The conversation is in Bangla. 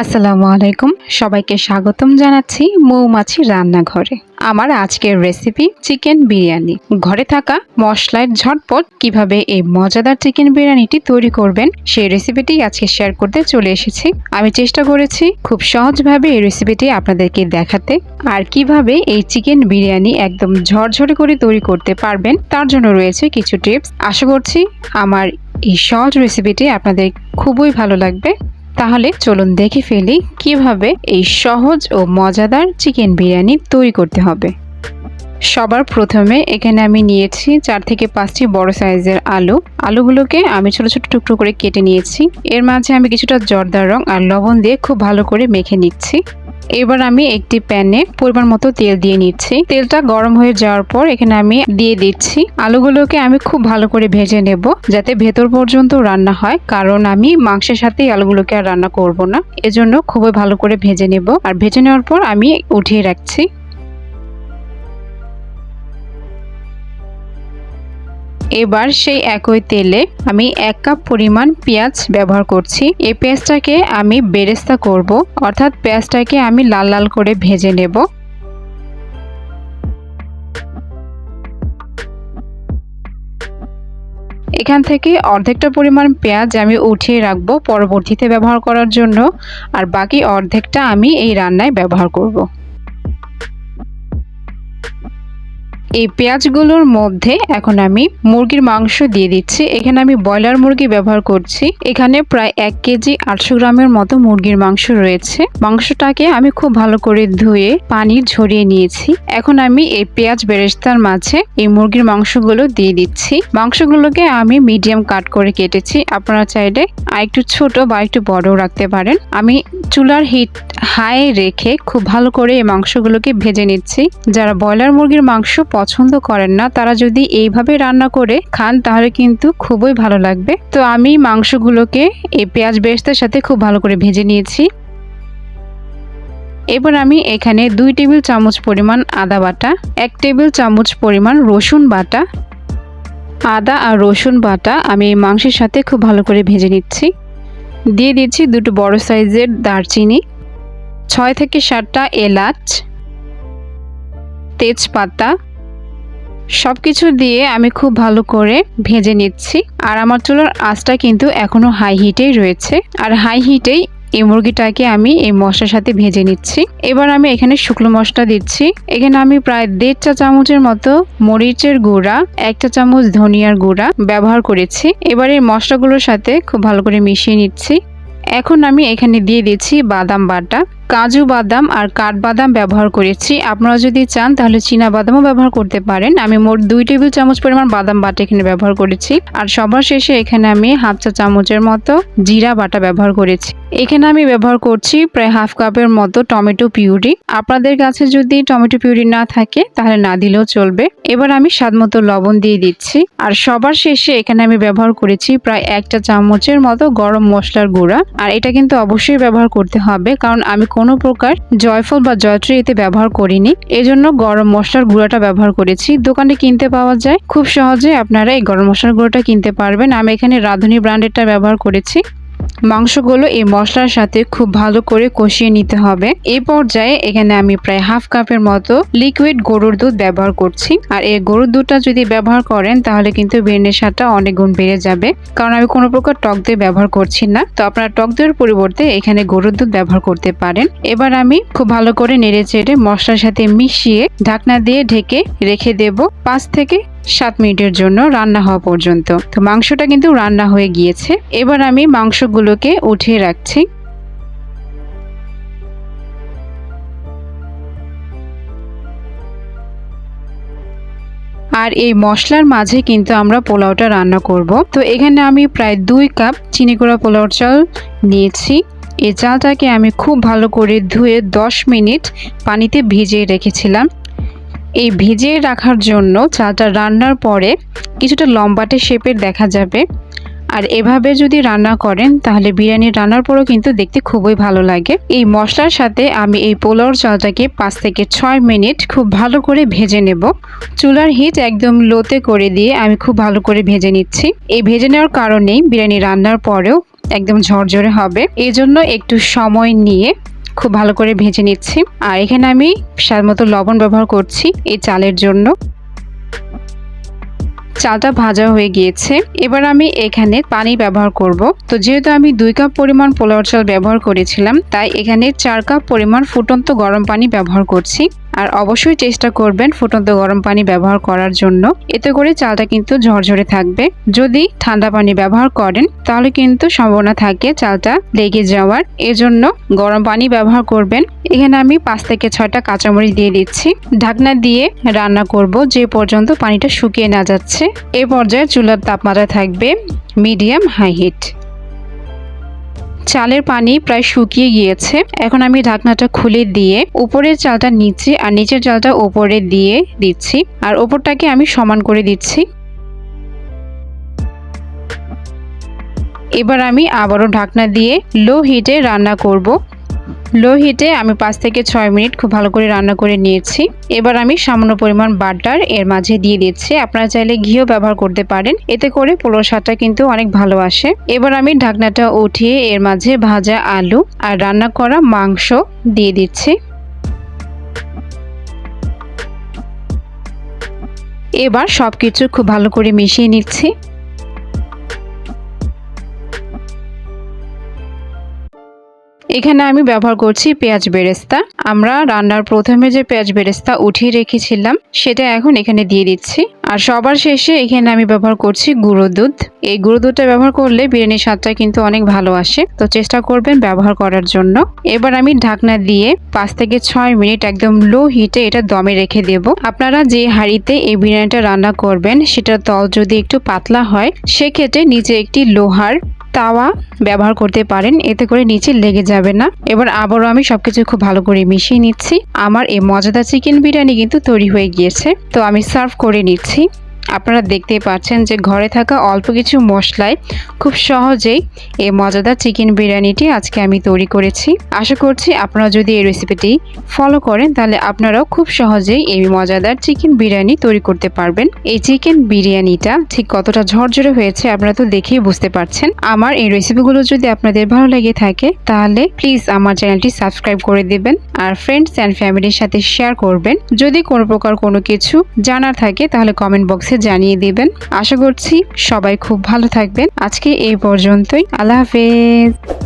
আসসালামু আলাইকুম, সবাইকে স্বাগতম জানাচ্ছি মৌমাছি রান্নাঘরে। আমার আজকের রেসিপি চিকেন বিরিয়ানি। ঘরে থাকা মশলায় ঝটপট কিভাবে এই মজাদার চিকেন বিরিয়ানিটি তৈরি করবেন সেই রেসিপিটি আজকে শেয়ার করতে চলে এসেছি। আমি চেষ্টা করেছি খুব সহজভাবে এই রেসিপিটি আপনাদেরকে দেখাতে, আর কিভাবে এই চিকেন বিরিয়ানি একদম ঝরঝরে করে তৈরি করতে পারবেন তার জন্য রয়েছে কিছু টিপস। আশা করছি আমার এই সহজ রেসিপিটি আপনাদের খুবই ভালো লাগবে। তাহলে চলুন দেখে ফেলি কিভাবে এই সহজ ও মজাদার চিকেন বিরিয়ানি তৈরি করতে হবে। সবার প্রথমে এখানে আমি নিয়েছি 4 থেকে 5টি বড় সাইজের আলুগুলোকে আমি ছোট ছোট টুকরো করে কেটে নিয়েছি। এর মাঝে আমি কিছুটা জর্দা রং আর লবণ দিয়ে খুব ভালো করে মেখে নিচ্ছি। এবার আমি একটি প্যানে পরিমাণ মতো তেল দিয়ে নিচ্ছি। তেলটা গরম হয়ে যাওয়ার পর এখানে আমি দিয়ে দিচ্ছি আলুগুলোকে। আমি খুব ভালো করে ভেজে নেব যাতে ভেতর পর্যন্ত রান্না হয়, কারণ আমি মাংসের সাথে আলুগুলোকে আর রান্না করব না, এজন্য খুবই ভালো করে ভেজে নেব। আর ভেজে নেওয়ার পর আমি উঠিয়ে রাখছি। এবার সেই একই তেলে আমি 1 কাপ পরিমাণ পেঁয়াজ ব্যবহার করছি। এই পেঁয়াজটাকে আমি বেরেস্তা করব, অর্থাৎ পেঁয়াজটাকে আমি লাল লাল করে ভেজে নেব। এখান থেকে অর্ধেকটা পরিমাণ পেঁয়াজ আমি উঠিয়ে রাখবো পরবর্তীতে ব্যবহার করার জন্য, আর বাকি অর্ধেকটা আমি এই রান্নায় ব্যবহার করব। এই পেঁয়াজগুলোর মধ্যে এখন আমি মুরগির মাংস দিয়ে দিচ্ছি। এখানে আমি ব্রয়লার মুরগি ব্যবহার করছি। এখানে প্রায় 1 কেজি 800 গ্রামের মতো মুরগির মাংস রয়েছে। মাংসটাকে আমি খুব ভালো করে ধুয়ে পানি ঝরিয়ে নিয়েছি। এখন আমি এই পেঁয়াজ বেরেস্তার মাঝে এই মুরগির মাংসগুলো দিয়ে দিচ্ছি। মাংসগুলোকে আমি মিডিয়াম কাট করে কেটেছি। আপনারা চাইলে আরেকটু ছোট বা একটু বড় রাখতে পারেন। আমি চুলার হিট হাই রেখে খুব ভালো করে এই মাংসগুলোকে ভেজে নিচ্ছি। যারা ব্রয়লার মুরগির মাংস পছন্দ করেন না তারা যদি এইভাবে রান্না করে খান তাহলে কিন্তু খুবই ভালো লাগবে। তো আমি মাংসগুলোকে এই পেঁয়াজ বেরেস্তার সাথে খুব ভালো করে ভেজে নিয়েছি। এবার আমি এখানে 2 টেবিল চামচ পরিমাণ আদা বাটা, 1 টেবিল চামচ পরিমাণ রসুন বাটা, আদা আর রসুন বাটা আমি এই মাংসের সাথে খুব ভালো করে ভেজে নিচ্ছি। দিয়ে দিচ্ছি 2টো বড় সাইজের দারচিনি, 6 থেকে 7টা এলাচ, তেজপাতা, সবকিছু দিয়ে আমি খুব ভালো করে ভেজে নিচ্ছি। আর আমার চুলার আঁচটা কিন্তু এখনো হাই হিটেই রয়েছে, আর হাই হিটেই এই মুরগিটাকে আমি এই মশলার সাথে ভেজে নিচ্ছি। এবার আমি এখানে শুকনো মশলা দিচ্ছি। এখানে আমি প্রায় 1.5 চা চামচের মতো মরিচের গুঁড়া, 1 চা চামচ ধনিয়ার গুঁড়া ব্যবহার করেছি। এবার এই মশলাগুলোর সাথে খুব ভালো করে মিশিয়ে নিচ্ছি। এখন আমি এখানে দিয়ে দিচ্ছি বাদাম বাটা, কাজু বাদাম আর কাঠবাদাম ব্যবহার করেছি। আপনারা যদি চান তাহলে চীনা বাদামও ব্যবহার করতে পারেন। আমি মোট 2 টেবিল চামচ পরিমাণ বাদাম বাটা এখানে ব্যবহার করেছি। আর সবার শেষে এখানে আমি 1/2 চা চামচের মতো জিরা বাটা ব্যবহার করেছি। এখানে আমি ব্যবহার করছি প্রায় 1/2 কাপের মতো টমেটো পিউরি। আপনাদের কাছে যদি টমেটো পিউরি না থাকে তাহলে না দিলেও চলবে। এবার আমি স্বাদমতো লবণ দিয়ে দিচ্ছি। আর সবার শেষে এখানে আমি ব্যবহার করেছি প্রায় 1 চা চামচের মতো গরম মশলার গুঁড়া। আর এটা কিন্তু অবশ্যই ব্যবহার করতে হবে, কারণ আমি কোনো প্রকার জয়ফল বা জয়ত্রী এতে ব্যবহার করিনি, এজন্য গরম মশলার গুঁড়াটা ব্যবহার করেছি। দোকানে কিনতে পাওয়া যায়, খুব সহজে আপনারা এই গরম মশলার গুঁড়োটা কিনতে পারবেন। আমি এখানে রাঁধুনি ব্র্যান্ডেরটা ব্যবহার করেছি। মাংসগুলো এই মশলার সাথে খুব ভালো করে কষিয়ে নিতে হবে। এই পর্যায়ে এখানে আমি প্রায় 1/2 কাপের মতো লিকুইড গরুর দুধ ব্যবহার করছি। আর এই গরুর দুধটা যদি ব্যবহার করেন তাহলে কিন্তু বিরিয়ানির স্বাদটা অনেক গুণ বেড়ে যাবে, কারণ আমি কোনো প্রকার টক দই ব্যবহার করছি না। তো আপনারা টক দইয়ের পরিবর্তে এখানে গরুর দুধ ব্যবহার করতে পারেন। এবার আমি খুব ভালো করে নেড়ে চেড়ে মশলার সাথে মিশিয়ে ঢাকনা দিয়ে ঢেকে রেখে দেব 5 থেকে 7 মিনিটের জন্য রান্না হওয়া পর্যন্ত। তো মাংসটা কিন্তু রান্না হয়ে গিয়েছে। এবার আমি মাংসগুলোকে উঠিয়ে রাখছি। আর এই মশলার মাঝে কিন্তু আমরা পোলাওটা রান্না করব। তো এখানে আমি প্রায় 2 কাপ চিনি গুঁড়া পোলাওর চাল নিয়েছি। এই চালটাকে আমি খুব ভালো করে ধুয়ে 10 মিনিট পানিতে ভিজিয়ে রেখেছিলাম। এই ভিজিয়ে রাখার জন্য চালটা রান্নার পরে কিছুটা লম্বাটে শেপের দেখা যাবে। আর এভাবে যদি রান্না করেন তাহলে বিরিয়ানি রান্নার পরও কিন্তু দেখতে খুবই ভালো লাগে। এই মশলার সাথে আমি এই পোলাওর চালটাকে 5 থেকে 6 মিনিট খুব ভালো করে ভেজে নেব। চুলার হিট একদম লোতে করে দিয়ে আমি খুব ভালো করে ভেজে নিচ্ছি। এই ভেজে নেওয়ার কারণেই বিরিয়ানি রান্নার পরেও একদম ঝরঝরে হবে। এই জন্য একটু সময় নিয়ে খুব ভালো করে ভেজে নিচ্ছি। আর এখানে আমি স্বাদ মতো লবণ ব্যবহার করছি এই চালের জন্য। চালটা ভাজা হয়ে গিয়েছে, এবার আমি এখানে পানি ব্যবহার করব। তো যেহেতু আমি 2 কাপ পরিমাণ পোলাওর চাল ব্যবহার করেছিলাম, তাই এখানে 4 কাপ পরিমাণ ফুটন্ত গরম পানি ব্যবহার করছি। আর অবশ্যই চেষ্টা করবেন ফুটন্ত গরম পানি ব্যবহার করার জন্য, এতে করে চালটা কিন্তু ঝরঝরে থাকবে। যদি ঠান্ডা পানি ব্যবহার করেন তাহলে কিন্তু সম্ভাবনা থাকে চালটা লেগে যাওয়ার, এজন্য গরম পানি ব্যবহার করবেন। এখানে আমি 5 থেকে 6টা কাঁচামরিচ দিয়ে দিচ্ছি। ঢাকনা দিয়ে রান্না করব যে পর্যন্ত পানিটা শুকিয়ে না যাচ্ছে। এই পর্যায়ে চুলার তাপমাত্রা থাকবে মিডিয়াম হাই হিট। চালের পানি প্রায় শুকিয়ে গিয়েছে। এখন আমি ঢাকনাটা খুলে দিয়ে উপরের চালটা নিচে আর নিচের চালটা উপরে দিয়ে দিচ্ছি, আর উপরটাকে আমি সমান করে দিচ্ছি। এবার আমি আবারও ঢাকনা দিয়ে লো হিটে রান্না করব। লো হিটে আমি 5 থেকে 6 মিনিট খুব ভালো করে রান্না করে নিয়েছি। এবার আমি সামান্য পরিমাণ বাটার এর মাঝে দিয়ে দিচ্ছি। আপনারা চাইলে ঘিও ব্যবহার করতে পারেন, এতে করে পোলাওর স্বাদটা কিন্তু অনেক ভালো আসে। এবার আমি ঢাকনাটা উঠিয়ে এর মাঝে ভাজা আলু আর রান্না করা মাংস দিয়ে দিচ্ছি। এবার সবকিছু খুব ভালো করে মিশিয়ে নিচ্ছি। এখানে আমি ব্যবহার করছি পেঁয়াজ বেরেস্তা। আমরা রান্নার প্রথমে যে পেঁয়াজ বেরেস্তা উঠিয়ে রেখেছিলাম সেটা এখন এখানে দিয়ে দিচ্ছি। আর সবার শেষে এখানে আমি ব্যবহার করছি গুঁড়ো দুধ। এই গুঁড়ো দুধটা ব্যবহার করলে বিরিয়ানির স্বাদটা কিন্তু অনেক ভালো আসে, তো চেষ্টা করবেন ব্যবহার করার জন্য। এবার আমি ঢাকনা দিয়ে 5 থেকে 6 মিনিট একদম লো হিটে এটা দমে রেখে দেব। আপনারা যে হাঁড়িতে এই বিরিয়ানিটা রান্না করবেন সেটার তল যদি একটু পাতলা হয়, সেক্ষেত্রে নিচে একটি লোহার তাওয়া ব্যবহার করতে পারেন, এতে করে নিচে লেগে যাবে না। এবার আবারও আমি সবকিছু খুব ভালো করে মিশিয়ে নিচ্ছি। আমার এই মজাদার চিকেন বিরিয়ানি কিন্তু তৈরি হয়ে গিয়েছে, তো আমি সার্ভ করে নিচ্ছি। আপনারা দেখতেই পাচ্ছেন যে ঘরে থাকা অল্প কিছু মশলায় খুব সহজেই এই মজাদার চিকেন বিরিয়ানিটি আজকে আমি তৈরি করেছি। আশা করছি আপনারা যদি এই রেসিপিটি ফলো করেন তাহলে আপনারাও খুব সহজেই এই মজাদার চিকেন বিরিয়ানি তৈরি করতে পারবেন। এই চিকেন বিরিয়ানিটা ঠিক কতটা ঝরঝরে হয়েছে আপনারা তো দেখেই বুঝতে পারছেন। আমার এই রেসিপিগুলো যদি আপনাদের ভালো লেগে থাকে তাহলে প্লিজ আমার চ্যানেলটি সাবস্ক্রাইব করে দেবেন, আর ফ্রেন্ডস অ্যান্ড ফ্যামিলির সাথে শেয়ার করবেন। যদি কোনো প্রকার কোনো কিছু জানার থাকে তাহলে কমেন্ট বক্সে জানিয়ে দিবেন। আশা করছি সবাই খুব ভালো থাকবেন। আজকে এই পর্যন্তই। আল্লাহ হাফেজ।